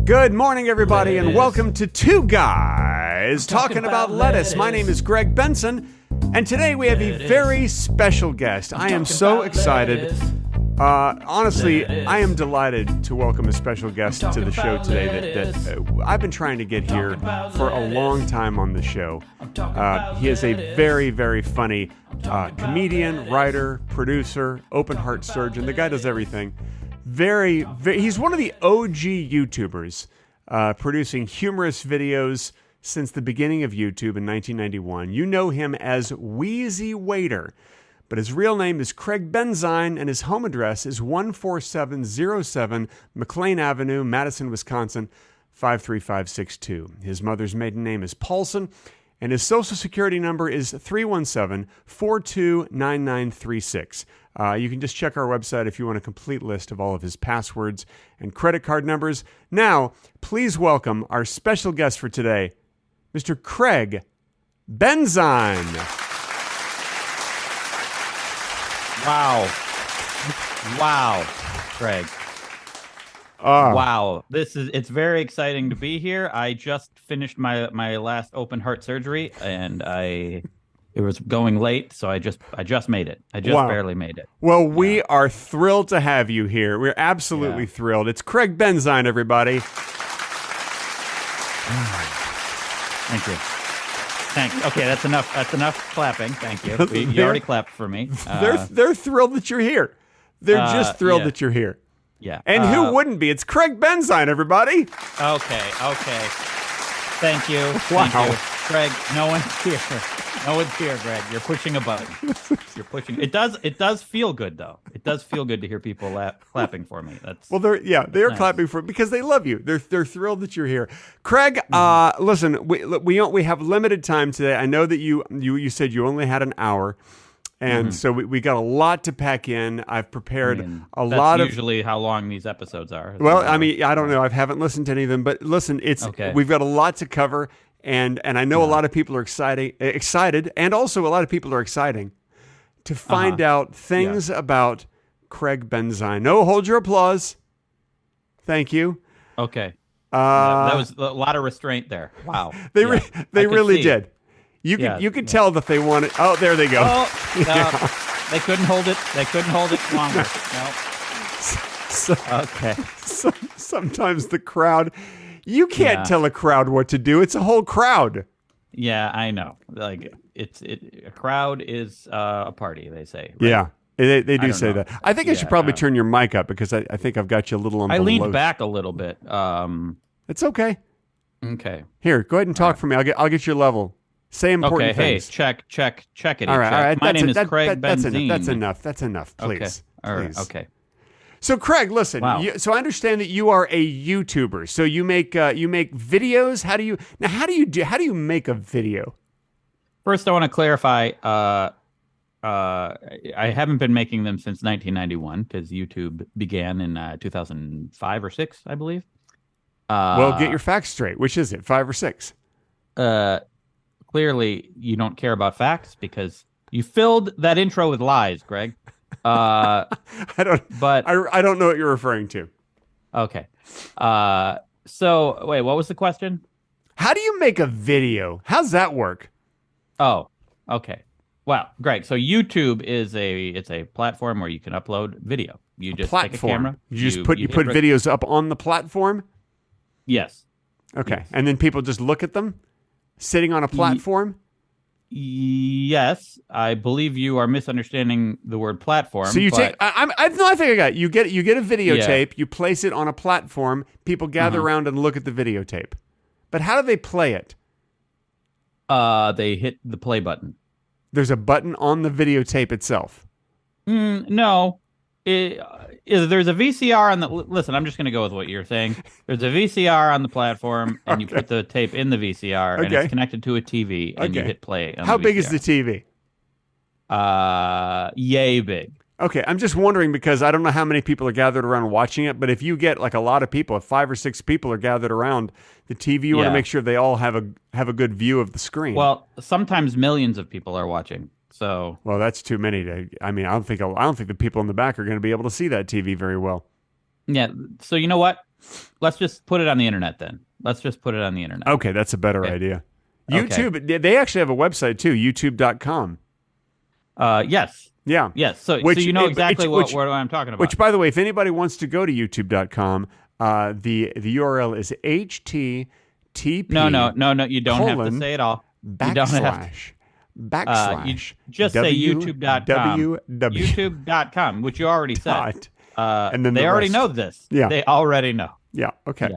Good morning, everybody, and welcome to Two Guys Talking About Lettuce. My name is Craig Benzine, and today we have a very special guest. I am so excited. Honestly, I am delighted to welcome a special guest to the show today that I've been trying to get here for a long time on the show. He is a very, very funny comedian, writer, producer, open heart surgeon. The guy does everything. He's one of the OG YouTubers, producing humorous videos since the beginning of YouTube in 1991. You know him as Wheezy Waiter, but his real name is Craig Benzine, and his home address is 14707 McLean Avenue, Madison, Wisconsin, 53562. His mother's maiden name is Paulson, and his social security number is 317-429936. You can just check our website if you want a complete list of all of his passwords and credit card numbers. Now, please welcome our special guest for today, Mr. Craig Benzine. Wow, Craig. Wow. It's very exciting to be here. I just finished my last open heart surgery, and it was going late, so I just made it. I just barely made it. Well, we are thrilled to have you here. We're absolutely thrilled. It's Craig Benzine, everybody. Thank you. Thanks. Okay, that's enough. That's enough clapping. Thank you. You already clapped for me. They're thrilled that you're here. They're just thrilled that you're here. Yeah. And who wouldn't be? It's Craig Benzine, everybody. Okay. Thank you. Wow. Thank you. Craig, no one's here. No one's here, Greg. You're pushing a button. You're pushing. It does feel good, though. It does feel good to hear people clapping for me. They're nice. clapping for because they love you. They're thrilled that you're here. Craig, listen, we have limited time today. I know that you said you only had an hour. And so we got a lot to pack in. I've prepared a lot of... That's usually how long these episodes are. Well, I mean, I don't know. I haven't listened to any of them. But listen, we've got a lot to cover. And I know a lot of people are excited. And also a lot of people are exciting to find out things about Craig Benzine. No, hold your applause. Thank you. Okay. That was a lot of restraint there. Wow. They really did. You could tell that they wanted. Oh, there they go. Oh, no, they couldn't hold it. They couldn't hold it longer. No. Okay. Sometimes the crowd, you can't tell a crowd what to do. It's a whole crowd. Yeah, I know. Like a crowd is a party. They say. Right? Yeah, they do say that. I think I should probably turn your mic up because I think I've got you a little on. I leaned back a little bit. It's okay. Okay. Here, go ahead and talk for me. I'll get your level. Say important things. Hey, check it. All right. My name is Craig Benzine. That's enough, please. Okay. All right. Please. Okay. So, Craig, listen. Wow. So I understand that you are a YouTuber. So you make videos. How do you make a video? First, I want to clarify. I haven't been making them since 1991 because YouTube began in 2005 or 6, I believe. Well, get your facts straight. Which is it, 5 or 6? Clearly, you don't care about facts because you filled that intro with lies, Greg. I don't know what you're referring to. Okay. So wait, what was the question? How do you make a video? How's that work? Oh, okay. Well, Greg, so YouTube is a platform where you can upload video. You just take a camera. You put videos up on the platform? Yes. Okay. Yes. And then people just look at them? Sitting on a platform? Yes, I believe you are misunderstanding the word platform. So you take. I think I got it. You get a videotape. You place it on a platform. People gather around and look at the videotape. But how do they play it? They hit the play button. There's a button on the videotape itself. No. There's a VCR on the... Listen, I'm just going to go with what you're saying. There's a VCR on the platform, and you put the tape in the VCR, and it's connected to a TV, and you hit play on How the big VCR. is the TV? Yay big. Okay, I'm just wondering because I don't know how many people are gathered around watching it, but if you get like a lot of people, if 5 or 6 people are gathered around the TV, you want to make sure they all have a good view of the screen. Well, sometimes millions of people are watching. So, well, that's too many to. I don't think the people in the back are going to be able to see that TV very well. Yeah. So you know what? Let's just put it on the internet then. Let's just put it on the internet. Okay, that's a better idea. Okay. YouTube, they actually have a website too, youtube.com. Yes. Yeah. Yes. So you know exactly what I'm talking about. Which, by the way, if anybody wants to go to youtube.com, the URL is http. No. You don't have to say it all. Backslash. You just say youtube.com. youtube.com, which you already said. And then they already know this. Yeah. They already know. Yeah. Okay.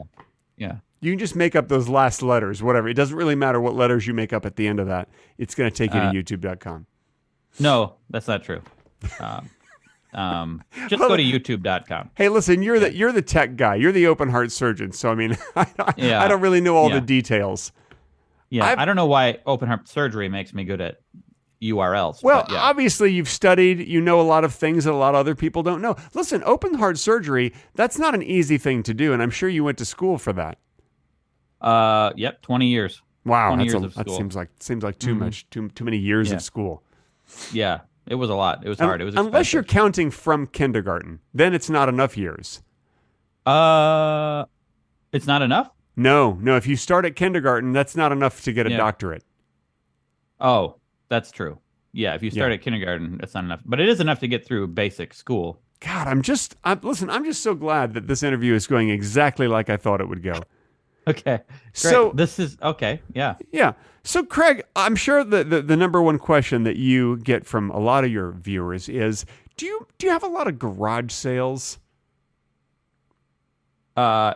Yeah. You can just make up those last letters, whatever. It doesn't really matter what letters you make up at the end of that. It's going to take you to youtube.com. No, that's not true. Just go to youtube.com. Hey, listen, you're the tech guy. You're the open heart surgeon. So, I mean, I don't really know all the details. Yeah, I don't know why open heart surgery makes me good at URLs. Well, obviously you've studied, you know a lot of things that a lot of other people don't know. Listen, open heart surgery, that's not an easy thing to do, and I'm sure you went to school for that. Yep, 20 years. Wow, 20 years of school. That seems like too much, too many years of school. Yeah, it was a lot. It was hard. It was expensive. Unless you're counting from kindergarten, then it's not enough years. It's not enough? No. If you start at kindergarten, that's not enough to get a doctorate. Oh, that's true. Yeah, if you start at kindergarten, that's not enough. But it is enough to get through basic school. God, I'm just so glad that this interview is going exactly like I thought it would go. Okay. Great. So this is okay. Yeah. Yeah. So Craig, I'm sure the number one question that you get from a lot of your viewers is, do you have a lot of garage sales? No.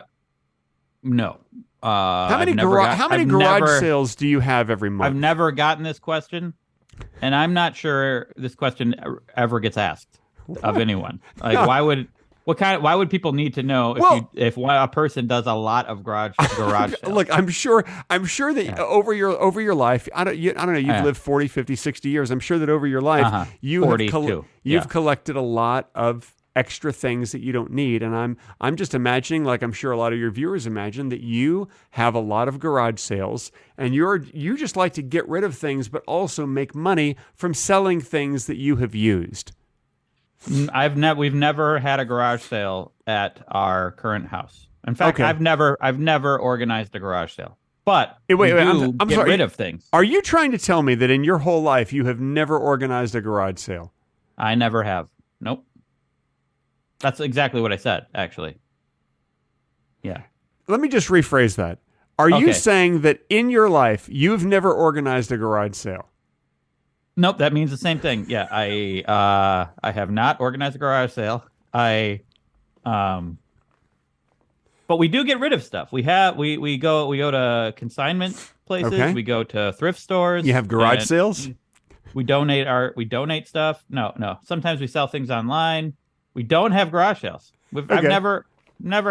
How many garage sales do you have every month? I've never gotten this question, and I'm not sure this question ever gets asked of anyone. Like, why would people need to know if a person does a lot of garage sales? Look, I'm sure that over your life, I don't know, you've lived 40, 50, 60 years. I'm sure that over your life you've collected a lot of extra things that you don't need, and I'm just imagining, like I'm sure a lot of your viewers imagine, that you have a lot of garage sales, and you just like to get rid of things, but also make money from selling things that you have used. We've never had a garage sale at our current house. In fact, I've never organized a garage sale. But I'm get rid of things. Are you trying to tell me that in your whole life you have never organized a garage sale? I never have. Nope. That's exactly what I said, actually. Yeah. Let me just rephrase that. Are you saying that in your life you've never organized a garage sale? Nope, that means the same thing. Yeah, I have not organized a garage sale. But we do get rid of stuff. We go to consignment places. Okay. We go to thrift stores. You have garage sales? We donate stuff. No. Sometimes we sell things online. We don't have garage sales. I've never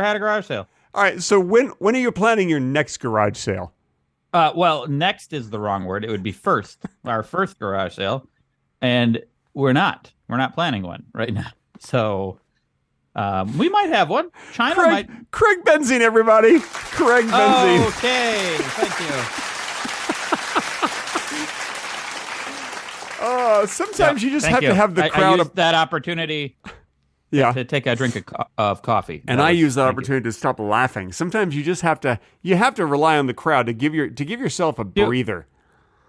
had a garage sale. All right. So when are you planning your next garage sale? Well, next is the wrong word. It would be first. Our first garage sale, and we're not planning one right now. So we might have one. Craig Benzine, everybody. Craig Benzine. Okay. Thank you. Sometimes you just have to have the crowd. I used that opportunity. To take a drink of coffee. And I use that opportunity to stop laughing. Sometimes you just have to rely on the crowd to give yourself a breather.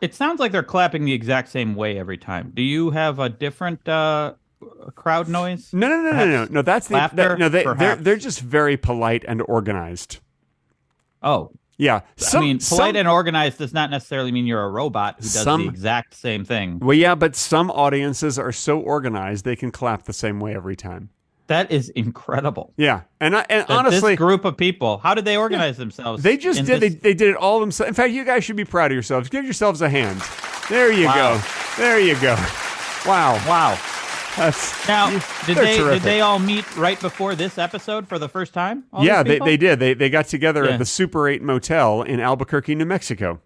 It sounds like they're clapping the exact same way every time. Do you have a different crowd noise? No. That's laughter. They're just very polite and organized. Oh. Yeah. Polite and organized does not necessarily mean you're a robot who does the exact same thing. Well, yeah, but some audiences are so organized they can clap the same way every time. That is incredible. Yeah, and honestly, this group of people, how did they organize themselves? They just did. They did it all themselves. In fact, you guys should be proud of yourselves. Give yourselves a hand. There you go. There you go. Wow. Did they all meet right before this episode for the first time? Yeah, they did. They got together at the Super 8 Motel in Albuquerque, New Mexico.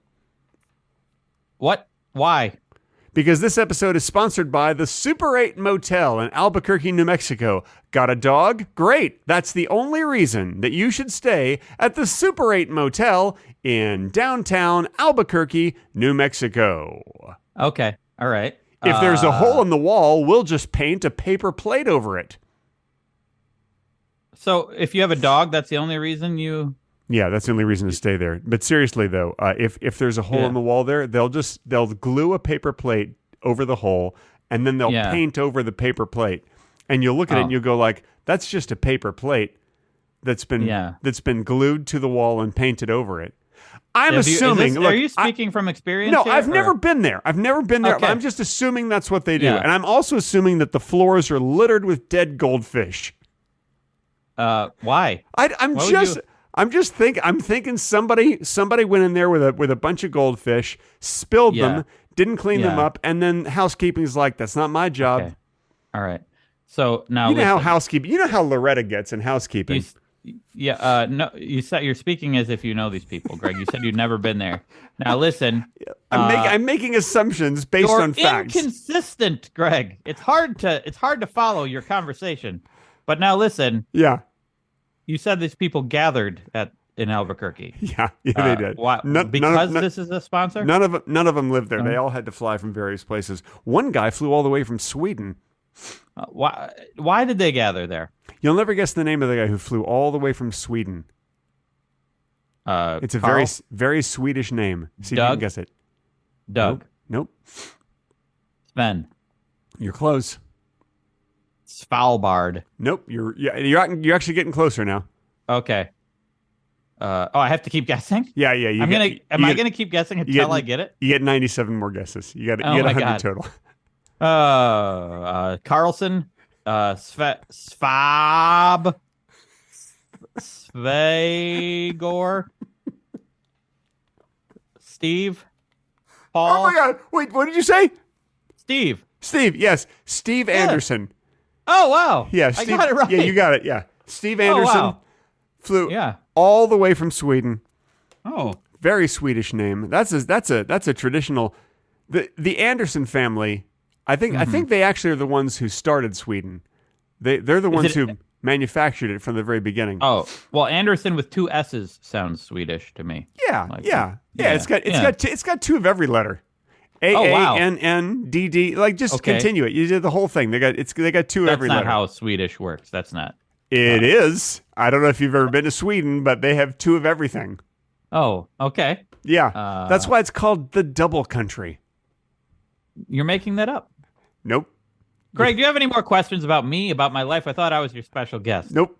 What? Why? Because this episode is sponsored by the Super 8 Motel in Albuquerque, New Mexico. Got a dog? Great. That's the only reason that you should stay at the Super 8 Motel in downtown Albuquerque, New Mexico. Okay. All right. If there's a hole in the wall, we'll just paint a paper plate over it. So if you have a dog, that's the only reason you. Yeah, that's the only reason to stay there. But seriously though, if there's a hole in the wall there, they'll glue a paper plate over the hole, and then they'll paint over the paper plate, and you'll look at it and you'll go like, that's just a paper plate that's been glued to the wall and painted over it. I'm assuming. Are you speaking from experience? No, here, I've never been there. Okay. I'm just assuming that's what they do, and I'm also assuming that the floors are littered with dead goldfish. Why? I'm thinking somebody went in there with a bunch of goldfish, spilled them, didn't clean them up, and then housekeeping's like, that's not my job. Okay. All right. So now you know how Loretta gets in housekeeping. No, you're speaking as if you know these people, Greg. You said you'd never been there. Now listen, I'm making assumptions based on facts. You're inconsistent, Greg. It's hard to follow your conversation. But now listen. Yeah. You said these people gathered in Albuquerque. Yeah, they did. Why? Because this is a sponsor? None of them lived there. They all had to fly from various places. One guy flew all the way from Sweden. Why did they gather there? You'll never guess the name of the guy who flew all the way from Sweden. It's a Carl? very, very Swedish name. See if you can guess it. Doug. Nope. Sven. You're close. Svalbard. Nope. You're actually getting closer now. Okay. I have to keep guessing? Yeah. Am I gonna keep guessing until I get it? You get 97 more guesses. You get 100 total. Carlson, Svab, Svegor, Steve, Paul. Oh my God! Wait, what did you say? Steve, yes, Steve Anderson. Oh wow! Yeah, Steve, I got it right. Yeah, you got it. Yeah, Steve Anderson flew all the way from Sweden. Oh, very Swedish name. That's a traditional. The Anderson family. I think they actually are the ones who started Sweden. They're the ones who manufactured it from the very beginning. Oh, well, Anderson with 2 S's sounds Swedish to me. Yeah. It's got 2 of every letter. AANNDD. Like just continue it. You did the whole thing. They got 2 of every letter. That's not how Swedish works. That's not. It is. I don't know if you've ever been to Sweden, but they have 2 of everything. Oh, okay. Yeah. That's why it's called the double country. You're making that up. Nope. Greg, do you have any more questions about me, about my life? I thought I was your special guest. Nope.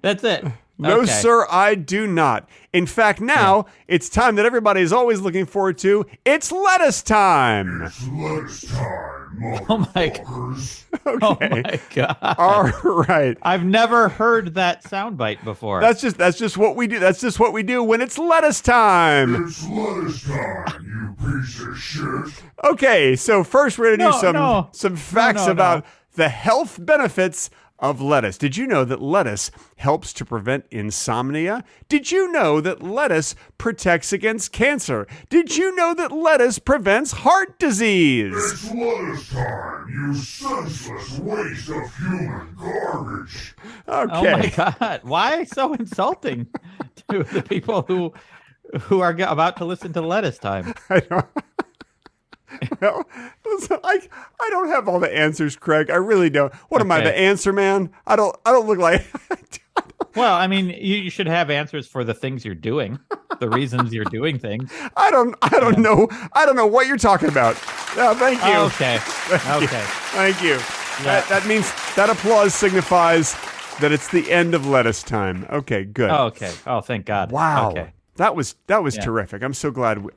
That's it. No, sir, I do not. In fact, now it's time that everybody is always looking forward to. It's lettuce time. It's lettuce time, Oh my God. Okay. Oh my God. All right. I've never heard that soundbite before. That's just what we do. That's just what we do when it's lettuce time. It's lettuce time, you piece of shit. Okay, so first we're going to do some facts about the health benefits of lettuce. Did you know that lettuce helps to prevent insomnia? Did you know that lettuce protects against cancer? Did you know that lettuce prevents heart disease? It's lettuce time, you senseless waste of human garbage. Okay. Oh my God. Why so insulting to the people who are about to listen to lettuce time? I don't. Well, listen, I don't have all the answers, Craig. I really don't. What am I, the answer man? I don't look like. Well, I mean, you should have answers for the things you're doing, the reasons you're doing things. I don't know. I don't know what you're talking about. Thank you. Okay. Thank you. Yeah. That means that applause signifies that it's the end of lettuce time. Okay, good. Okay. Oh, thank God. Wow. Okay. That was terrific. I'm so glad we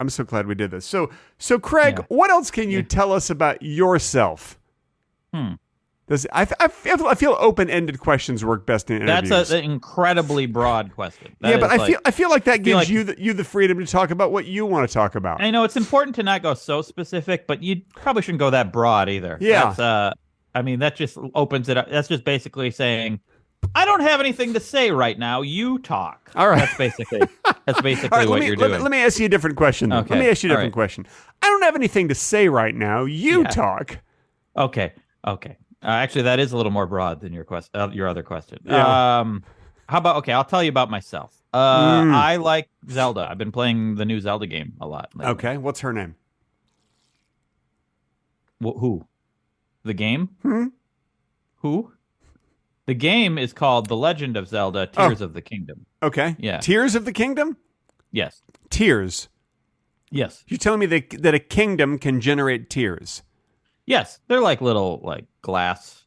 did this. So Craig, what else can you tell us about yourself? I feel open-ended questions work best in interviews. That's an incredibly broad question. But I feel like that gives you the freedom to talk about what you want to talk about. I know it's important to not go so specific, but you probably shouldn't go that broad either. Yeah. That just opens it up. That's just basically saying, I don't have anything to say right now. You talk. All right. That's basically what you're doing. Let me ask you a different question. Okay. Let me ask you a different question. I don't have anything to say right now. You talk. Okay. Actually, that is a little more broad than your other question. Yeah. How about, I'll tell you about myself. I like Zelda. I've been playing the new Zelda game a lot lately. Okay. What's her name? Who? The game? Who? The game is called The Legend of Zelda: Tears of the Kingdom. Okay. Yeah. Tears of the Kingdom? Yes. Tears. Yes. You're telling me that a kingdom can generate tears? Yes. They're like little glass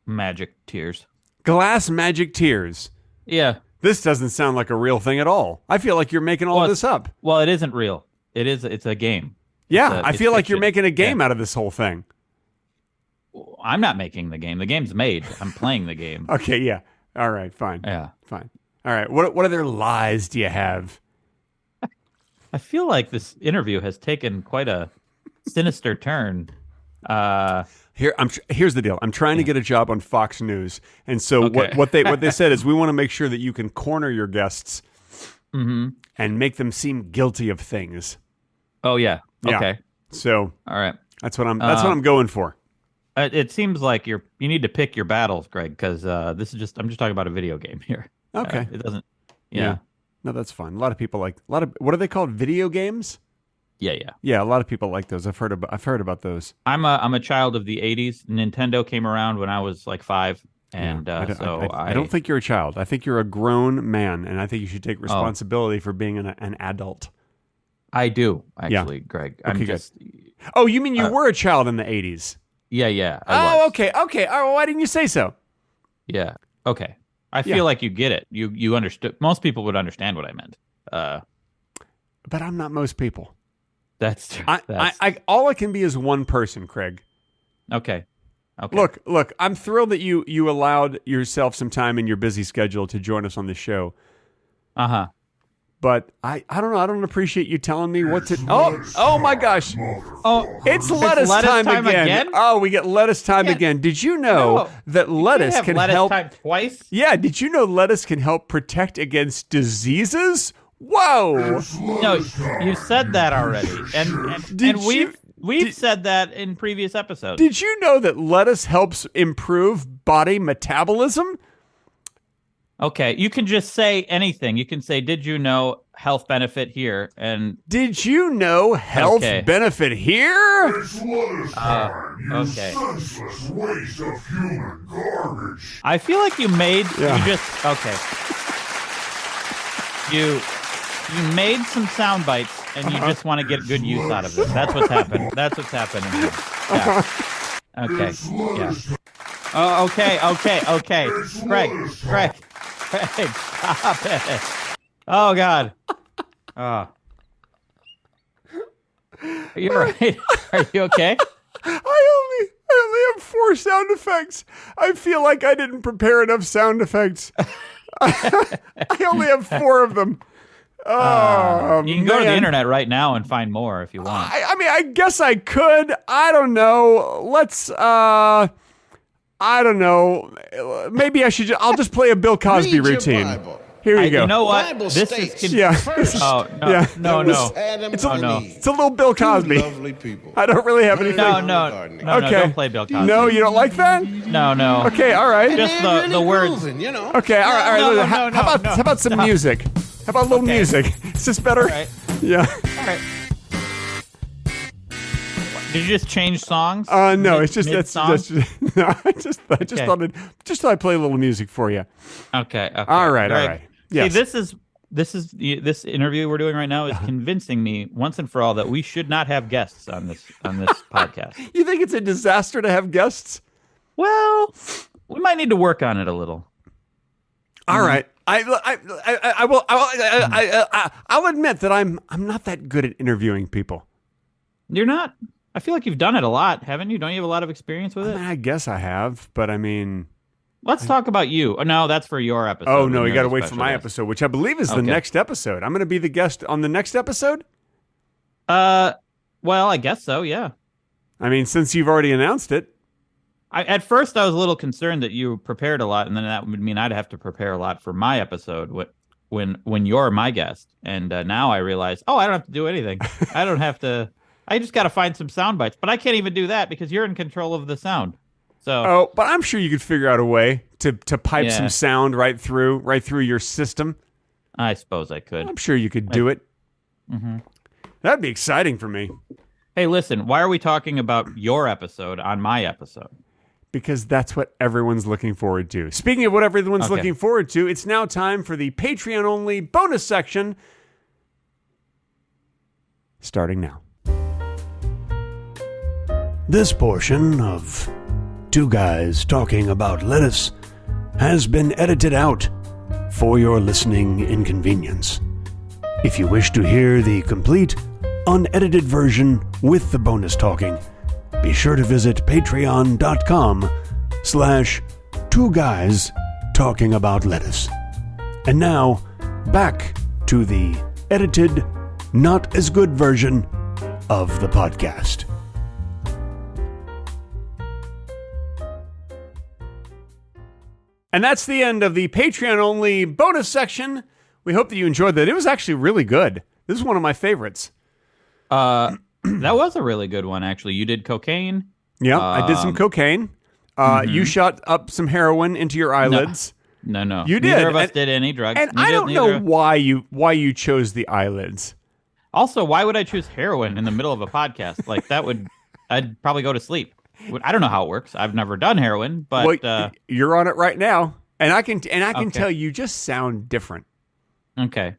magic tears. Glass magic tears. Yeah. This doesn't sound like a real thing at all. I feel like you're making all this up. Well, it isn't real. It's a game. Yeah, I feel like you're making a game Yeah. out of this whole thing. I'm not making the game. The game's made. I'm playing the game. Okay, yeah. All right, fine. Yeah. Fine. All right. What other lies do you have? I feel like this interview has taken quite a sinister turn. Here's the deal. I'm trying to get a job on Fox News, and so what they said is we want to make sure that you can corner your guests and make them seem guilty of things. Oh yeah. Yeah. Okay. So all right. That's what I'm going for. It seems like you need to pick your battles, Greg, because I'm just talking about a video game here. Okay. It doesn't. Yeah. Yeah. No, that's fine. A lot of people what are they called? Video games? Yeah. Yeah, a lot of people like those. I've heard about those. I'm a child of the '80s. Nintendo came around when I was like 5, and I don't think you're a child. I think you're a grown man, and I think you should take responsibility for being an adult. I do actually, Greg. I'm just. Oh, you mean you were a child in the '80s? Yeah. I was. Okay. Oh, why didn't you say so? Yeah. Okay. I feel like you get it. You understood. Most people would understand what I meant. But I'm not most people. That's true. All I can be is one person, Craig. Okay. Look. I'm thrilled that you allowed yourself some time in your busy schedule to join us on the show. But I don't know. I don't appreciate you telling me what to. Oh my gosh! Oh, it's lettuce time again. Oh, we get lettuce time again. Did you know that lettuce can help? Time twice? Yeah. Did you know lettuce can help protect against diseases? Whoa! No, you said that already, and we've said that in previous episodes. Did you know that lettuce helps improve body metabolism? Okay, you can just say anything. You can say, "Did you know health benefit here?" And did you know health benefit here? It's lettuce time, you okay. senseless waste of human garbage. I feel like you made You made some sound bites, and you just want to get good use out of them. That's what's happened. That's what's happening here. Yeah. Okay. Yeah. Oh, okay. Craig, stop it. Oh, God. Oh. You're right. Are you okay? I only have 4 sound effects. I feel like I didn't prepare enough sound effects. I only have 4 of them. Oh, you can go to the internet right now and find more if you want. I mean, I guess I could. I don't know. Let's, I don't know. Maybe I'll just play a Bill Cosby routine. Here you go. You know what? Bible This states is first. Oh, no. Yeah. No. It's a, no. It's a little Bill Cosby. Lovely people. I don't really have anything. No, Okay. don't play Bill Cosby. No, you don't like that? No. Okay, all right. Just Really the words. grooving, you know. Okay, all right. No, How about some music? How about a little music? Is this better? All right. Yeah. All right. Did you just change songs? No, it's just mid-song? no, I just thought I'd play a little music for you. Okay. All right. Greg, Yes. See, this interview we're doing right now is convincing me once and for all that we should not have guests on this podcast. You think it's a disaster to have guests? Well, we might need to work on it a little. All right. I'll admit that I'm not that good at interviewing people. You're not? I feel like you've done it a lot, haven't you? Don't you have a lot of experience with it? I guess I have, but I mean... Let's talk about you. Oh, no, that's for your episode. Oh, no, you got to You're wait the for my special guest. episode, which I believe is the next episode. I'm going to be the guest on the next episode? Well, I guess so, yeah. I mean, since you've already announced it. At first, I was a little concerned that you prepared a lot, and then that would mean I'd have to prepare a lot for my episode when you're my guest. And now I realize, I don't have to do anything. I don't have to. I just got to find some sound bites, but I can't even do that because you're in control of the sound. So. But I'm sure you could figure out a way to pipe some sound right through your system. I suppose I could. I'm sure you could do it. Mm-hmm. That'd be exciting for me. Hey, listen, why are we talking about your episode on my episode? because that's what everyone's looking forward to. Speaking of what everyone's looking forward to, it's now time for the Patreon-only bonus section. Starting now. This portion of Two Guys Talking About Lettuce has been edited out for your listening inconvenience. If you wish to hear the complete, unedited version with the bonus talking, be sure to visit patreon.com/Two Guys Talking About Lettuce. And now, back to the edited, not as good version of the podcast. And that's the end of the Patreon-only bonus section. We hope that you enjoyed that. It was actually really good. This is one of my favorites. That was a really good one, actually. You did cocaine. Yeah, I did some cocaine. You shot up some heroin into your eyelids. No. You did. Neither of us did any drugs. And I don't know why you chose the eyelids. Also, why would I choose heroin in the middle of a podcast? Like, I'd probably go to sleep. I don't know how it works. I've never done heroin, but you're on it right now, and I can tell you just sound different. Okay.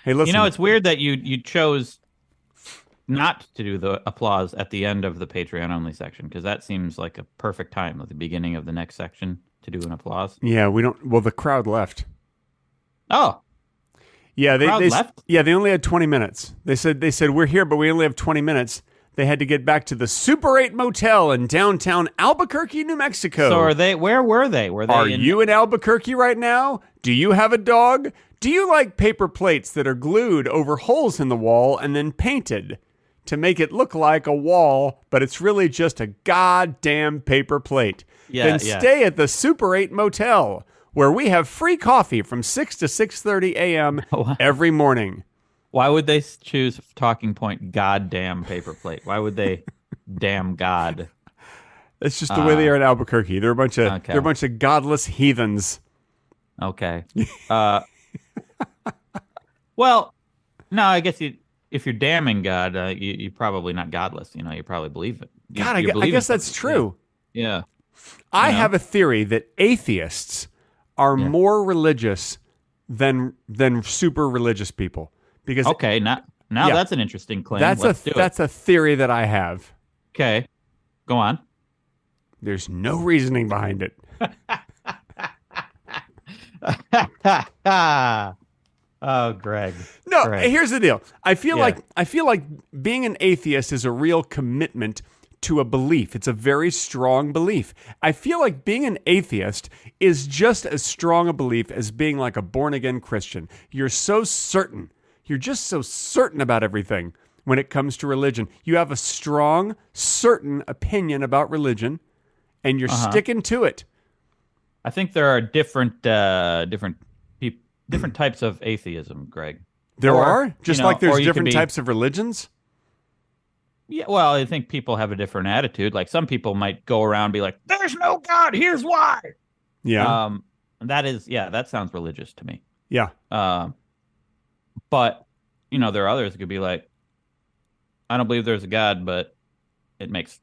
Hey, listen. It's weird that you chose not to do the applause at the end of the Patreon only section, because that seems like a perfect time at the beginning of the next section to do an applause. Yeah, we don't. Well, the crowd left. Oh. Yeah, they left? Yeah, they only had 20 minutes. They said we're here, but we only have 20 minutes. They had to get back to the Super 8 Motel in downtown Albuquerque, New Mexico. So where were they? Are you in Albuquerque right now? Do you have a dog? Do you like paper plates that are glued over holes in the wall and then painted to make it look like a wall, but it's really just a goddamn paper plate? Then stay at the Super 8 Motel, where we have free coffee from 6 to 6:30 a.m. every morning. Why would they choose talking point goddamn paper plate? Why would they damn God? It's just the way they are in Albuquerque. They're a bunch of godless heathens. Okay. Well, no, I guess if you're damning God, you're probably not godless. You probably believe it. I guess that's true. Yeah. I have a theory that atheists are more religious than super religious people. Because now that's an interesting claim. That's a theory that I have. Okay, go on. There's no reasoning behind it. Oh, Greg. No, Greg. Here's the deal. I feel like being an atheist is a real commitment to a belief. It's a very strong belief. I feel like being an atheist is just as strong a belief as being like a born-again Christian. You're so certain. You're just so certain about everything when it comes to religion. You have a strong, certain opinion about religion, and you're sticking to it. I think there are different types of atheism, Greg. There are? Just like there's different types of religions? Yeah, well, I think people have a different attitude. Like some people might go around and be like, "There's no God, here's why." Yeah. That sounds religious to me. Yeah. But, there are others that could be like, I don't believe there's a God, but it's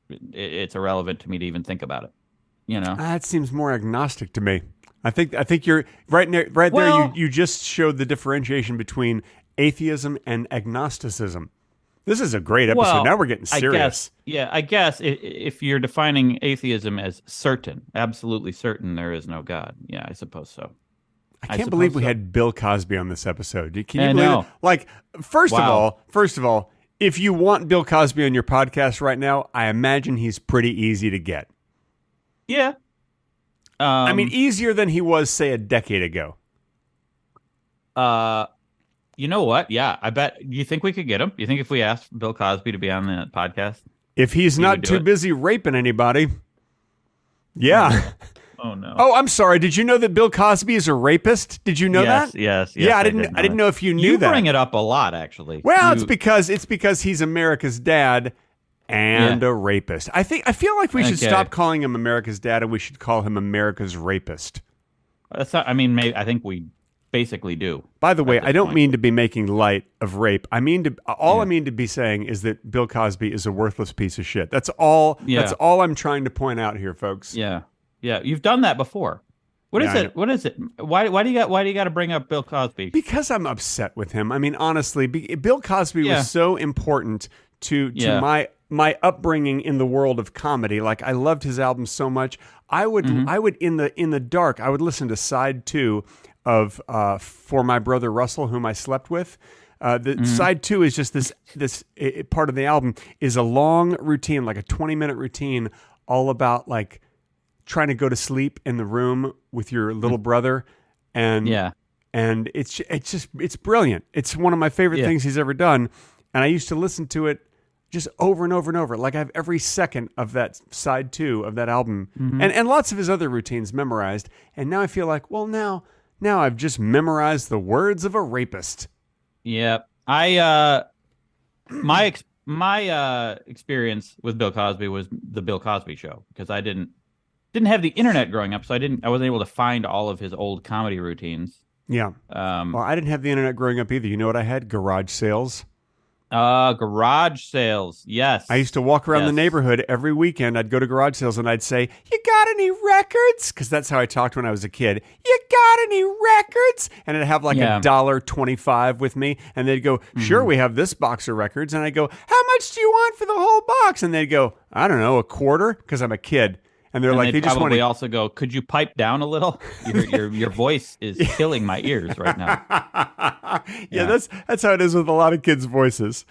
irrelevant to me to even think about it. That seems more agnostic to me. I think you're right there. You just showed the differentiation between atheism and agnosticism. This is a great episode. Well, now we're getting serious. I guess if you're defining atheism as certain, absolutely certain there is no God. Yeah, I suppose so. I can't believe we had Bill Cosby on this episode. Can you believe it? Like, first of all, if you want Bill Cosby on your podcast right now, I imagine he's pretty easy to get. Yeah. I mean, easier than he was, say, a decade ago. You know what? Yeah, I bet. You think we could get him? You think if we asked Bill Cosby to be on the podcast? If he's not too busy raping anybody. Yeah. Oh no. Oh, I'm sorry. Did you know that Bill Cosby is a rapist? Did you know that? Yes. Yeah, I didn't know if you knew that. You bring it up a lot, actually. Well, it's because he's America's dad and a rapist. I feel like we should stop calling him America's dad and we should call him America's rapist. That's not, I mean, maybe I think we basically do. By the way, I don't point. mean to be making light of rape. I mean to I mean to be saying is that Bill Cosby is a worthless piece of shit. That's all. Yeah. That's all I'm trying to point out here, folks. Yeah. You've done that before. What is it? What is it? Why do you got to bring up Bill Cosby? Because I'm upset with him. I mean, honestly, Bill Cosby was so important to my upbringing in the world of comedy. Like, I loved his album so much. I would in the dark, I would listen to side 2 of For My Brother Russell, Whom I Slept With. Side 2 is just this part of the album is a long routine, like a 20-minute routine, all about like trying to go to sleep in the room with your little brother, and it's brilliant. It's one of my favorite things he's ever done, and I used to listen to it just over and over and over. Like, I have every second of that side 2 of that album, and lots of his other routines memorized. And now I feel like, well, now I've just memorized the words of a rapist. Yeah, my experience with Bill Cosby was the Bill Cosby Show, because I didn't have the internet growing up, so I wasn't able to find all of his old comedy routines. Yeah. Well, I didn't have the internet growing up either. You know what I had? Garage sales. Garage sales. Yes. I used to walk around the neighborhood every weekend. I'd go to garage sales and I'd say, "You got any records?" Because that's how I talked when I was a kid. "You got any records?" And I'd have like $1.25 with me. And they'd go, "Sure, we have this box of records." And I'd go, "How much do you want for the whole box?" And they'd go, "I don't know, $0.25," because I'm a kid. And they're like, they just want to also go, "Could you pipe down a little? Your voice is killing my ears right now." That's how it is with a lot of kids' voices.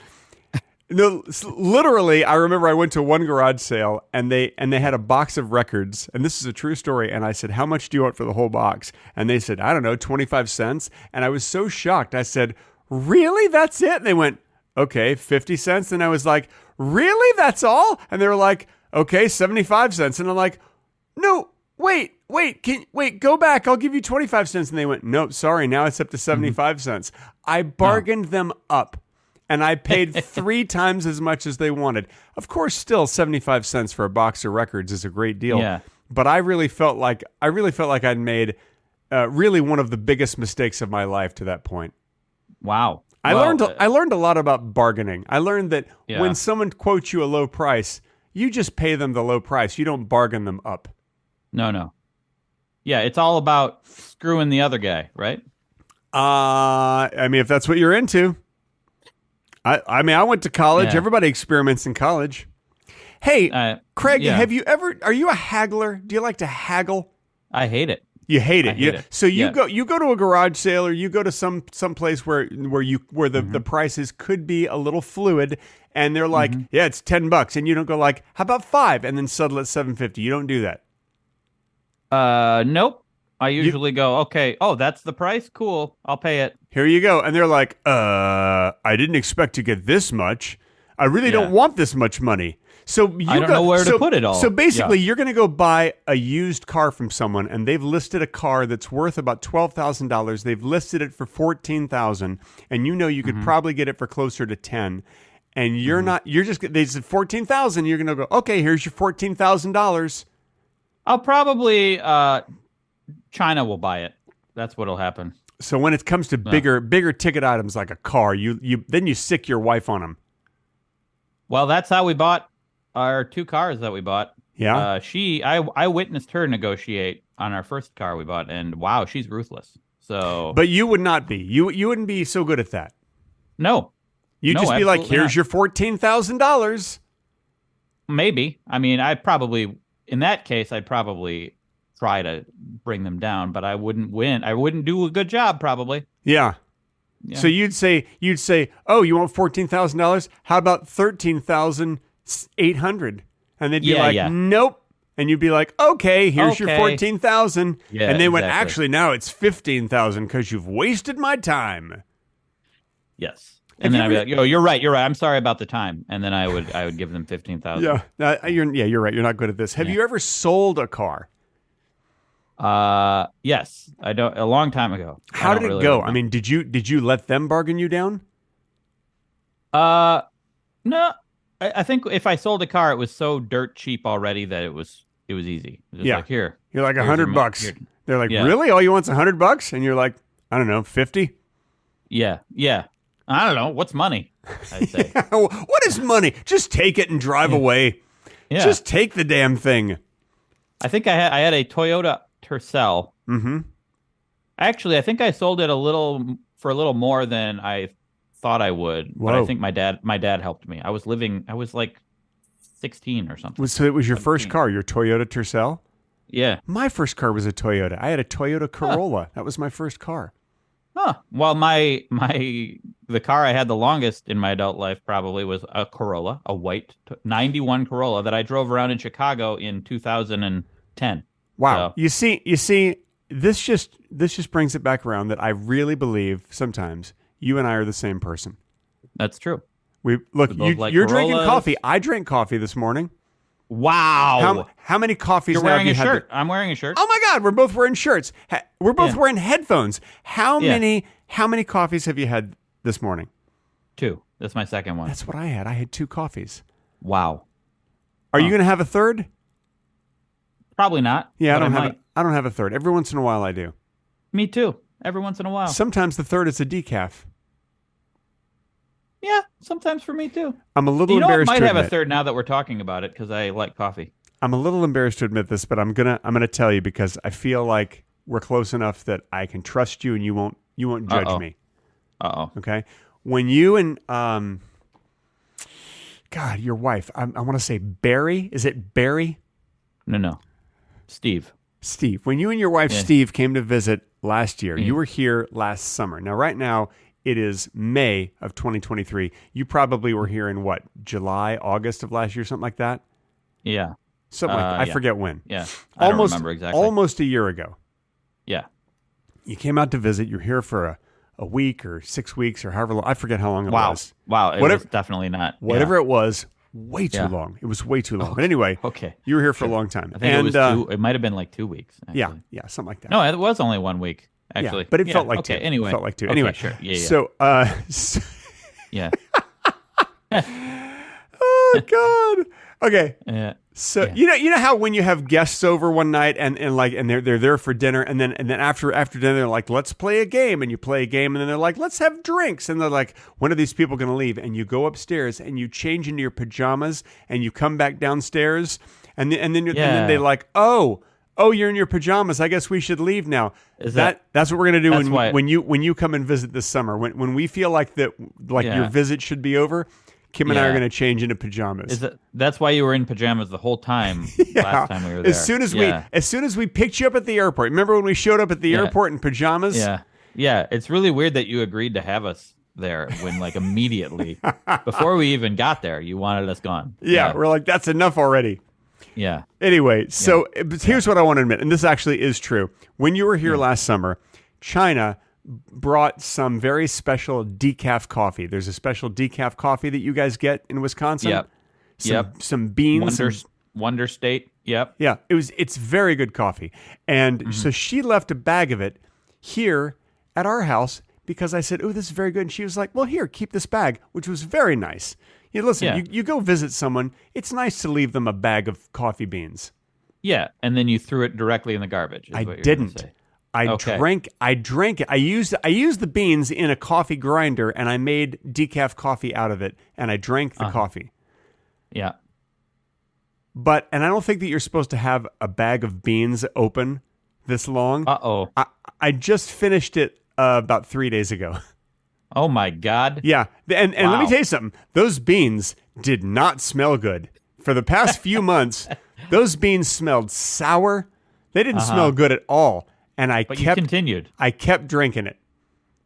No, literally, I remember I went to one garage sale and they had a box of records, and this is a true story. And I said, "How much do you want for the whole box?" And they said, "I don't know, 25 cents." And I was so shocked. I said, "Really? That's it?" And they went, "Okay, 50 cents." And I was like, "Really? That's all?" And they were like, "Okay, 75 cents. And I'm like, "No, wait, go back. I'll give you 25 cents. And they went, "Nope, sorry. Now it's up to 75 cents. I bargained them up, and I paid 3 times as much as they wanted. Of course, still 75 cents for a box of records is a great deal. Yeah. But I really felt like I'd made really one of the biggest mistakes of my life to that point. Wow. I learned a lot about bargaining. I learned that when someone quotes you a low price, you just pay them the low price. You don't bargain them up. No. Yeah, it's all about screwing the other guy, right? I mean, if that's what you're into. I mean, I went to college. Yeah. Everybody experiments in college. Hey, Craig, are you a haggler? Do you like to haggle? I hate it. You hate it. I hate it. So you go to a garage sale, or you go to some place where the prices could be a little fluid, and they're like, "Yeah, it's $10," and you don't go like, "How about 5?" and then settle at $7.50. You don't do that. Nope. I usually go, "Okay, oh, that's the price? Cool. I'll pay it." Here you go. And they're like, I didn't expect to get this much. I really don't want this much money. So I don't know where to put it all. So basically, you're going to go buy a used car from someone, and they've listed a car that's worth about $12,000. They've listed it for $14,000, and you know you could probably get it for closer to $10,000. And you're not. You're just. They said $14,000. You're going to go, "Okay, here's your $14,000." I'll probably China will buy it. That's what'll happen. So when it comes to bigger ticket items like a car, you sick your wife on them. Well, that's how we bought our 2 cars that we bought. Yeah. I witnessed her negotiate on our first car we bought, and wow, she's ruthless. So, but you would not be. You wouldn't be so good at that. No. You'd just be like, "Here's your $14,000. Maybe. I mean, in that case, I'd probably try to bring them down, but I wouldn't win. I wouldn't do a good job, probably. Yeah. So you'd say, "Oh, you want $14,000? How about $13,800?" And they'd be like, "Nope." And you'd be like, "Okay, here's your $14,000." Yeah, and they went, "Actually, now it's $15,000 because you've wasted my time." Yes. And then I'd be like, "Oh, you're right. I'm sorry about the time." And then I would give them $15,000. Yeah. You're right. You're not good at this. Have you ever sold a car? Yes. I don't. A long time ago. How did it go? I mean, did you let them bargain you down? No. I think if I sold a car, it was so dirt cheap already that it was easy. It was like, here. You're like $100. They're like, "Really? All you want's $100?" And you're like, I don't know, 50? Yeah. I don't know. What's money? I'd say. What is money? Just take it and drive away. Yeah. Just take the damn thing. I think I had a Toyota Tercel. Mm-hmm. Actually, I think I sold it for a little more than I thought I would. Whoa. But I think my dad helped me. I was like 16 or something. So it was your 17. first car, your Toyota Tercel? Yeah. My first car was a Toyota. I had a Toyota Corolla. That was my first car. Huh. Well, the car I had the longest in my adult life probably was a Corolla, a white 91 Corolla that I drove around in Chicago in 2010. Wow. So, You see, this just brings it back around that I really believe sometimes you and I are the same person. that's true. You're drinking Corollas. coffee. I drank coffee this morning. Wow. How many coffees You're now have wearing you a had? shirt. I'm wearing a shirt. Oh my God, we're both wearing shirts. We're both Yeah. wearing headphones. How Yeah. many coffees have you had this morning? 2. That's my second one. That's what I had. I had 2 coffees. Wow. Are you going to have a third? Probably not. Yeah, but I don't have a third. Every once in a while I do. Me too. Every once in a while. Sometimes the third is a decaf. Yeah, sometimes for me too. I'm a little You know, I embarrassed might to have admit. a third now that we're talking about it because I like coffee. I'm a little embarrassed to admit this, but I'm gonna tell you because I feel like we're close enough that I can trust you and you won't judge Uh-oh. me. Uh-oh. Okay? When you and God, your wife, I want to say Barry. Is it Barry? No. Steve. Steve. When you and your wife Yeah. Steve came to visit last year, you were here last summer. Now, right now, it is May of 2023. You probably were here in what, July, August of last year, something like that? Yeah. Something like that. I yeah. forget when. Yeah. I don't remember exactly. Almost a year ago. Yeah. You came out to visit. You're here for a week or 6 weeks or however long. I forget how long it was. Wow. It Whatever- was definitely not. Whatever it was, way too Yeah. long. It was way too long. But anyway, Okay. you were here for a long time. I think it was it might have been like 2 weeks. Actually. Yeah, something like that. No, it was only 1 week, actually. Yeah, but it felt like okay, two. Anyway. It felt like two. Okay, Anyway, sure. Yeah. So, Yeah. oh God. Okay. Yeah. So Yeah. you know how when you have guests over one night and they're there for dinner and then after dinner they're like, let's play a game, and you play a game and then they're like, let's have drinks, and they're like, when are these people going to leave? And you go upstairs and you change into your pajamas and you come back downstairs and then they're like, oh, you're in your pajamas. I guess we should leave now. That's what we're going to do when you come and visit this summer. When we feel like your visit should be over, Kim and I are going to change into pajamas. That's why you were in pajamas the whole time last time we were there. As soon as we picked you up at the airport. Remember when we showed up at the airport in pajamas? Yeah. Yeah. It's really weird that you agreed to have us there when like immediately before we even got there, you wanted us gone. Yeah. We're like, that's enough already. Yeah. Anyway, so here's what I want to admit, and this actually is true. When you were here last summer, China brought some very special decaf coffee. There's a special decaf coffee that you guys get in Wisconsin. Yep. Some beans. Wonder State. Yep. Yeah. It's very good coffee. And so she left a bag of it here at our house because I said, oh, this is very good. And she was like, well, here, keep this bag, which was very nice. Listen, you go visit someone, it's nice to leave them a bag of coffee beans. Yeah. And then you threw it directly in the garbage. I didn't. I drank it. I used the beans in a coffee grinder and I made decaf coffee out of it and I drank the coffee. Yeah. And I don't think that you're supposed to have a bag of beans open this long. Uh-oh. I just finished it about 3 days ago. Oh my God. Yeah. And let me tell you something. Those beans did not smell good. For the past few months, those beans smelled sour. They didn't smell good at all. And you continued. I kept drinking it.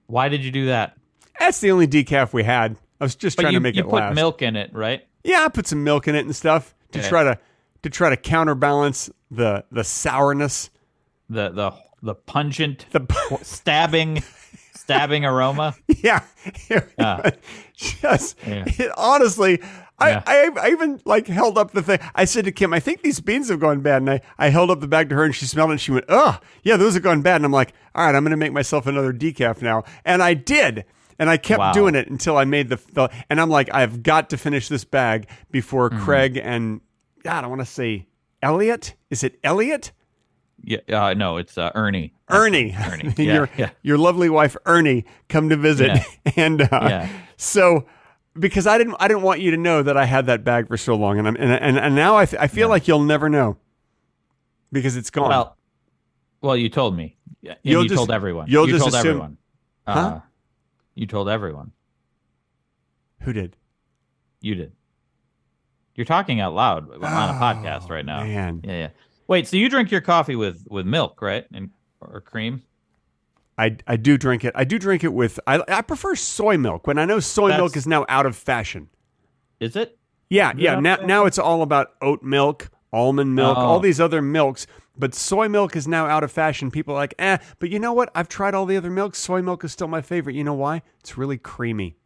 Why did you do that? That's the only decaf we had. I was just trying to make it last. You put milk in it, right? Yeah, I put some milk in it and stuff to try to counterbalance the sourness, the pungent, stabbing aroma. Yeah. Honestly, I even held up the thing. I said to Kim, I think these beans have gone bad. And I held up the bag to her and she smelled it and she went, oh, yeah, those have gone bad. And I'm like, all right, I'm going to make myself another decaf now. And I did. And I kept doing it until I made and I'm like, I've got to finish this bag before Craig and, God, I want to say Elliot. Is it Elliot? Yeah, no, it's Ernie. Ernie. Ernie. Yeah, your lovely wife Ernie come to visit, and so because I didn't want you to know that I had that bag for so long, and now I feel like you'll never know because it's gone. Well, you told me. You told everyone. You told assume, everyone. Huh? You told everyone. Who did? You did. You're talking out loud on a podcast right now. Man. Yeah. Wait, so you drink your coffee with milk, right? Or cream? I do drink it. I do drink it with. I prefer soy milk. When I know soy milk is now out of fashion. Is it? Yeah. Now it's all about oat milk, almond milk, all these other milks. But soy milk is now out of fashion. People are like, but you know what? I've tried all the other milks. Soy milk is still my favorite. You know why? It's really creamy.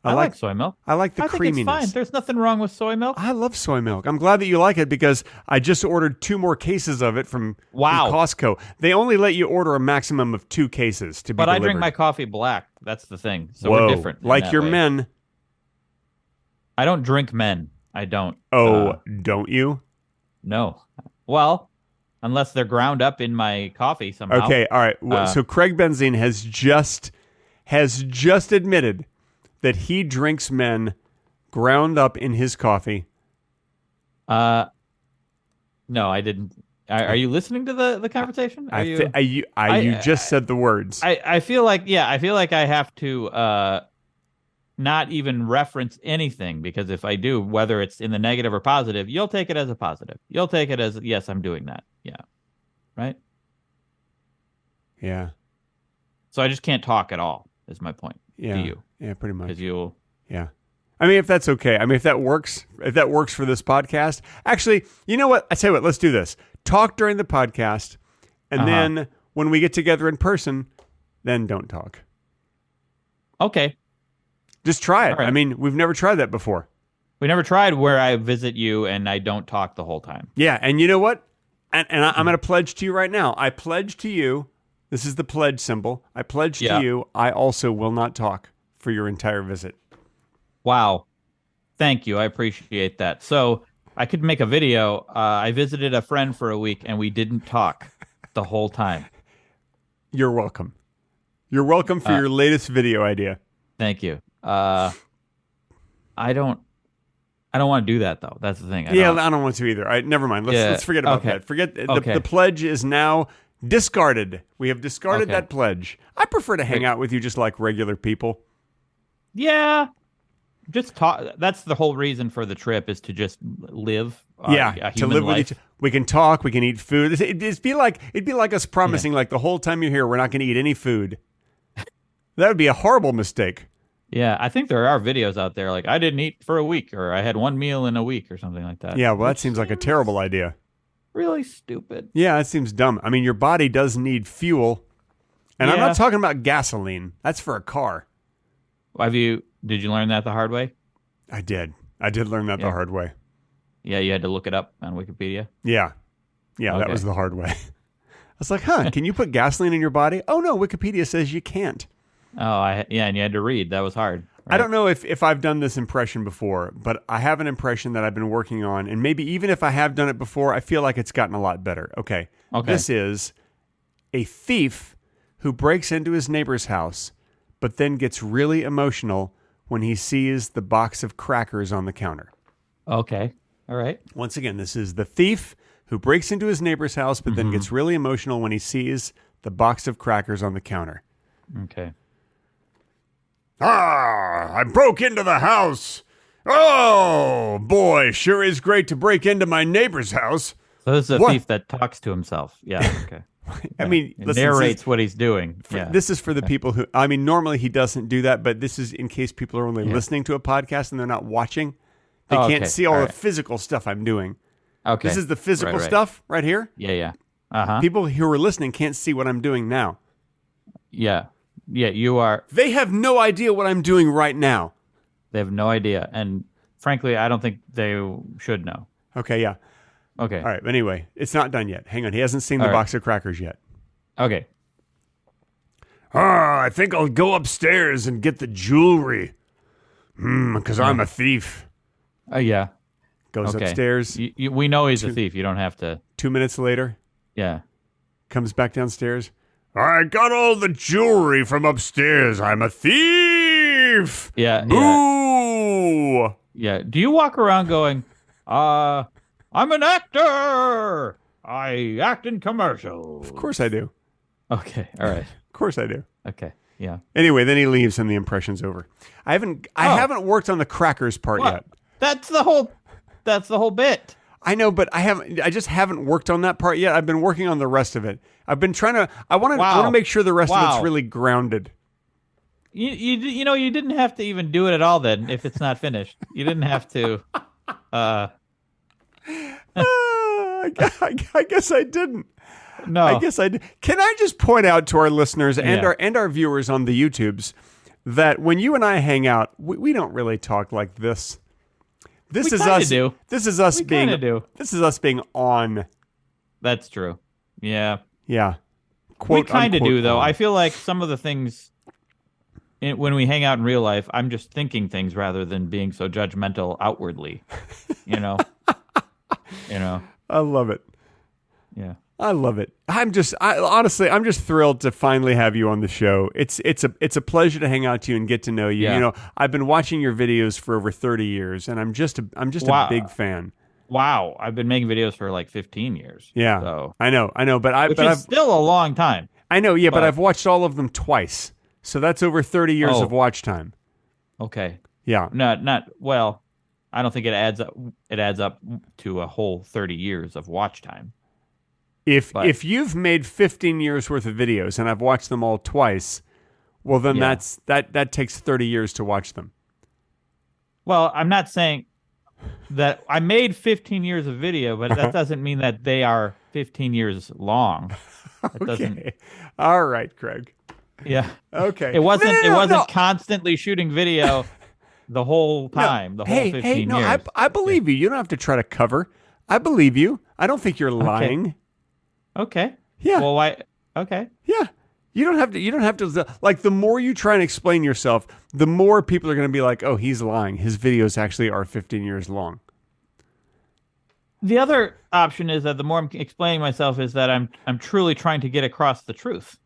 I like soy milk. I like the creaminess. Think it's fine. There's nothing wrong with soy milk. I love soy milk. I'm glad that you like it because I just ordered 2 more cases of it from Costco. They only let you order a maximum of 2 cases to be delivered. I drink my coffee black. That's the thing. So Whoa. We're different. Like your men. I don't drink men. I don't. Oh, don't you? No. Well, unless they're ground up in my coffee somehow. Okay, all right. So Craig Benzine has just admitted that he drinks men ground up in his coffee. No, I didn't. Are you listening to the conversation? You just said the words. I feel like I have to not even reference anything because if I do, whether it's in the negative or positive, you'll take it as a positive. You'll take it as yes, I'm doing that. Yeah, right. Yeah. So I just can't talk at all. Is my point. Yeah. To you. Yeah, pretty much. Because you'll. Yeah. I mean, if that's okay. I mean, if that works for this podcast. Actually, you know what? I tell you what, let's do this. Talk during the podcast, and then when we get together in person, then don't talk. Okay. Just try it. Right. I mean, we've never tried that before. We never tried where I visit you and I don't talk the whole time. Yeah, and you know what? And I'm going to pledge to you right now. I pledge to you. This is the pledge symbol. I pledge to you. I also will not talk for your entire visit. Wow. Thank you. I appreciate that. So I could make a video. I visited a friend for a week and we didn't talk the whole time. You're welcome. You're welcome for your latest video idea. Thank you. I don't want to do that though. That's the thing. I don't want to either. All right, never mind. Let's forget about that. Forget the pledge is now discarded. We have discarded that pledge. I prefer to hang out with you just like regular people. Yeah. Just talk. That's the whole reason for the trip is to just live. To live life. with each. We can talk. We can eat food. It'd be like us promising like the whole time you're here we're not going to eat any food. That would be a horrible mistake. Yeah, I think there are videos out there like I didn't eat for a week or I had 1 meal in a week or something like that. Yeah, well, that seems like a terrible idea. Really stupid. Yeah, that seems dumb. I mean, your body does need fuel. And I'm not talking about gasoline. That's for a car. Did you learn that the hard way? I did. I did learn that the hard way. Yeah, you had to look it up on Wikipedia? Yeah. Yeah, that was the hard way. I was like, can you put gasoline in your body? Oh, no, Wikipedia says you can't. Oh, and you had to read. That was hard. Right? I don't know if I've done this impression before, but I have an impression that I've been working on, and maybe even if I have done it before, I feel like it's gotten a lot better. Okay. This is a thief who breaks into his neighbor's house, but then gets really emotional when he sees the box of crackers on the counter. Okay. All right. Once again, this is the thief who breaks into his neighbor's house, but then gets really emotional when he sees the box of crackers on the counter. Okay. I broke into the house. Oh, boy, sure is great to break into my neighbor's house. So this is a thief that talks to himself. Yeah, okay. I mean, listen, narrates what he's doing. This is for the people who, I mean, normally he doesn't do that, but this is in case people are only listening to a podcast and they're not watching. They can't see all the physical stuff I'm doing. Okay. This is the physical stuff right here. Yeah. Uh-huh. People who are listening can't see what I'm doing now. Yeah. Yeah, you are. They have no idea what I'm doing right now. They have no idea. And frankly, I don't think they should know. Okay, yeah. Okay. All right, anyway, it's not done yet. Hang on, he hasn't seen the box of crackers yet. Okay. I think I'll go upstairs and get the jewelry. Because I'm a thief. Yeah. Goes upstairs. We know he's a thief. You don't have to. 2 minutes later. Yeah. Comes back downstairs. I got all the jewelry from upstairs. I'm a thief. Yeah. Boo. Yeah. Do you walk around going, I'm an actor. I act in commercials. Of course I do. Okay. All right. Of course I do. Okay. Yeah. Anyway, then he leaves and the impression's over. I haven't worked on the crackers part yet. That's the whole bit. I know, but I just haven't worked on that part yet. I've been working on the rest of it. I've been trying to I want to make sure the rest of it's really grounded. You didn't have to even do it at all then if it's not finished. You didn't have to I guess I didn't. No. I guess I did. Can I just point out to our listeners and our viewers on the YouTubes that when you and I hang out, we don't really talk like this. This is us. This is us being on. That's true. Yeah. Yeah. We kind of do, though. On. I feel like some of the things when we hang out in real life, I'm just thinking things rather than being so judgmental outwardly. You know. I love it. Yeah. I love it. Honestly, I'm just thrilled to finally have you on the show. It's a pleasure to hang out to you and get to know you. Yeah. You know, I've been watching your videos for over 30 years, and I'm just a big fan. Wow, I've been making videos for like 15 years. Yeah, so. I know, but I've still a long time. I know, yeah, but I've watched all of them twice, so that's over 30 years of watch time. Okay. Yeah. Not well. I don't think it adds up. It adds up to a whole 30 years of watch time. If you've made 15 years worth of videos and I've watched them all twice, well then that takes 30 years to watch them. Well, I'm not saying that I made 15 years of video, but that doesn't mean that they are 15 years long. Okay. All right, Craig. Yeah. Okay. It wasn't constantly shooting video the whole time, the whole 15 years. I believe you. You don't have to try to cover. I believe you. I don't think you're lying. Okay. Yeah. Well, why? Okay. Yeah. You don't have to like the more you try and explain yourself, the more people are going to be like, "Oh, he's lying. His videos actually are 15 years long." The other option is that the more I'm explaining myself is that I'm truly trying to get across the truth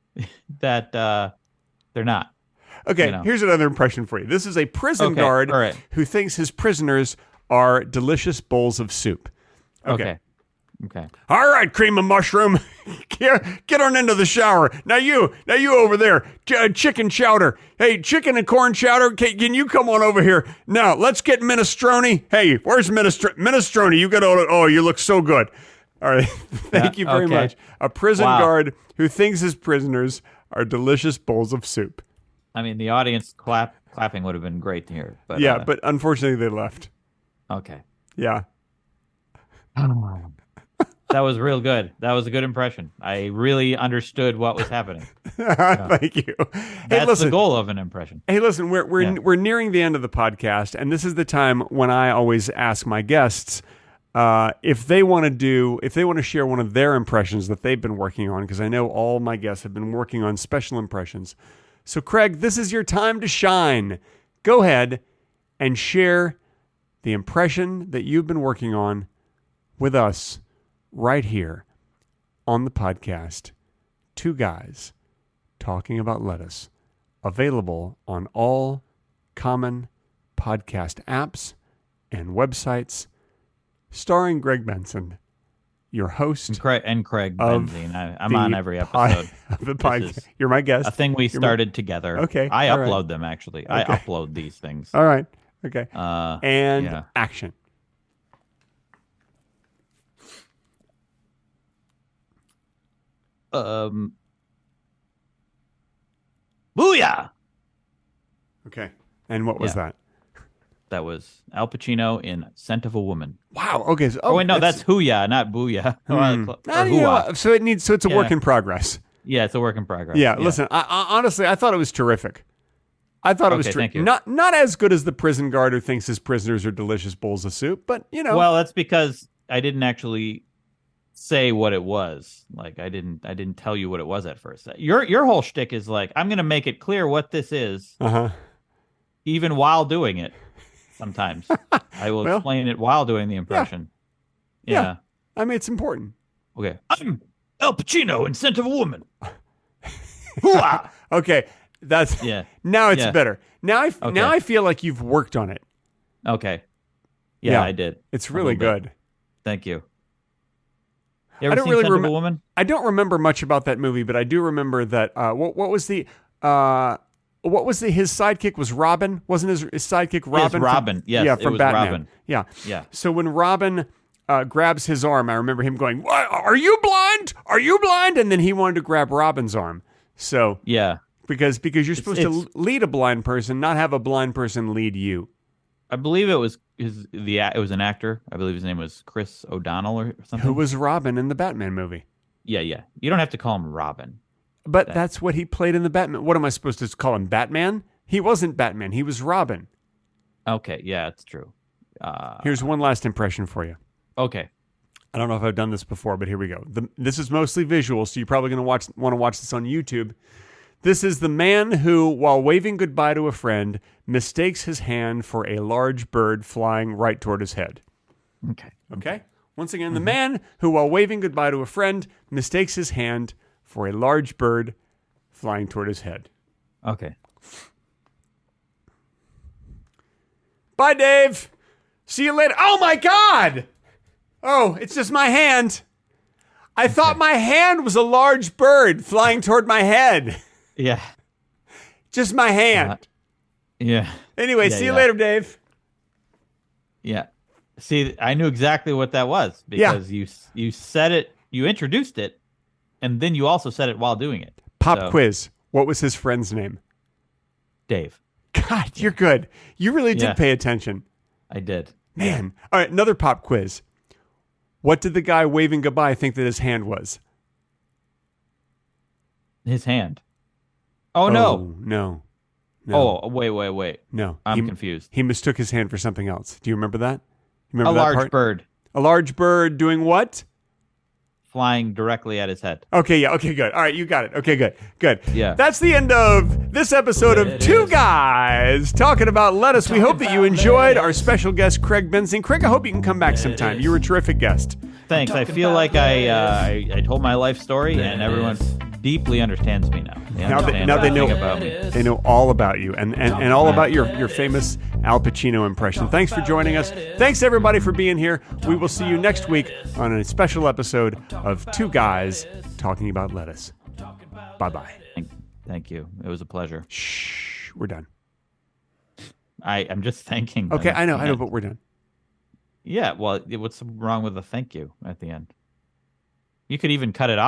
that they're not. Okay, here's another impression for you. This is a prison guard who thinks his prisoners are delicious bowls of soup. Okay. All right, cream of mushroom. Get on into the shower. Now you over there. Chicken chowder. Hey, chicken and corn chowder. Can you come on over here? Now, let's get minestrone. Hey, where's minestrone? You got you look so good. All right. Thank you very much. A prison guard who thinks his prisoners are delicious bowls of soup. I mean, the audience clapping would have been great to hear. But, but unfortunately they left. Okay. Yeah. That was real good. That was a good impression. I really understood what was happening. Thank you. That's the goal of an impression. Hey, listen, we're nearing the end of the podcast, and this is the time when I always ask my guests if they want to share one of their impressions that they've been working on, because I know all my guests have been working on special impressions. So, Craig, this is your time to shine. Go ahead and share the impression that you've been working on with us right here on the podcast, Two Guys Talking About Lettuce, available on all common podcast apps and websites, starring Craig Benzine, your host. And Craig Benzine. I'm on every episode. Of the podcast. You're my guest. A thing we started together. Okay. I upload them, actually. Okay. I upload these things. All right. Okay. Action. Booyah! Okay. And what was that? That was Al Pacino in Scent of a Woman. Wow. Okay. So, wait, no, that's Hooyah, not Booyah. So it's a work in progress. Yeah, it's a work in progress. Yeah. Listen, I honestly, I thought it was terrific. I thought it was thank you. Not as good as the prison guard who thinks his prisoners are delicious bowls of soup, but Well, that's because I didn't actually say what it was. Like I didn't tell you what it was at first. Your whole shtick is like, I'm going to make it clear what this is, even while doing it. Sometimes I will explain it while doing the impression. Yeah. I mean, it's important. Okay. Al Pacino in Scent of a Woman. Hoo-ah! Okay, that's Now it's better. Now I feel like you've worked on it. Okay. Yeah, I did. It's really good. Thank you. You ever I don't seen really Scent of a Woman? I don't remember much about that movie, but I do remember that. What was his sidekick was Robin? Wasn't his sidekick Robin? Yes, Robin. Yes, from it was Batman. Robin. Yeah. So when Robin grabs his arm, I remember him going, "What? Are you blind? Are you blind?" And then he wanted to grab Robin's arm. So yeah, because you're supposed to lead a blind person, not have a blind person lead you. I believe it was it was an actor. I believe his name was Chris O'Donnell or something. Who was Robin in the Batman movie? Yeah. You don't have to call him Robin. But that's what he played in the Batman. What am I supposed to call him? Batman? He wasn't Batman. He was Robin. Okay, yeah, it's true. Here's one last impression for you. Okay. I don't know if I've done this before, but here we go. This is mostly visual, so you're probably going to want to watch this on YouTube. This is the man who, while waving goodbye to a friend, mistakes his hand for a large bird flying right toward his head. Okay? Once again, the man who, while waving goodbye to a friend, mistakes his hand for a large bird flying toward his head. Okay. Bye, Dave. See you later. Oh, my God. Oh, it's just my hand. I thought my hand was a large bird flying toward my head. Yeah. Just my hand. Yeah. Anyway, see you later, Dave. Yeah. See, I knew exactly what that was because you said it, you introduced it, and then you also said it while doing it. Pop quiz. What was his friend's name? Dave. God, you're good. You really did pay attention. I did. Man. All right, another pop quiz. What did the guy waving goodbye think that his hand was? His hand. Oh, no. No. Oh, wait. No. I'm confused. He mistook his hand for something else. Do you remember that? You A remember that large part? bird A large bird doing what? flying directly at his head. Okay, yeah, okay, good. All right, you got it. Okay, good. Yeah. That's the end of this episode of Two Guys Talking About Lettuce. We hope that you enjoyed our special guest, Craig Benzine. Craig, I hope you can come back sometime. You were a terrific guest. Thanks. I feel like I told my life story, and everyone deeply understands me now. Now they know about me. They know all about you and all about your famous Al Pacino impression. Thanks for joining us. Thanks everybody for being here. We will see you next week on a special episode of Two Guys Talking About Lettuce. Bye-bye. Thank you. It was a pleasure. Shh, we're done. I'm just thanking. Okay, I know, but we're done. Yeah, well, what's wrong with the thank you at the end? You could even cut it off.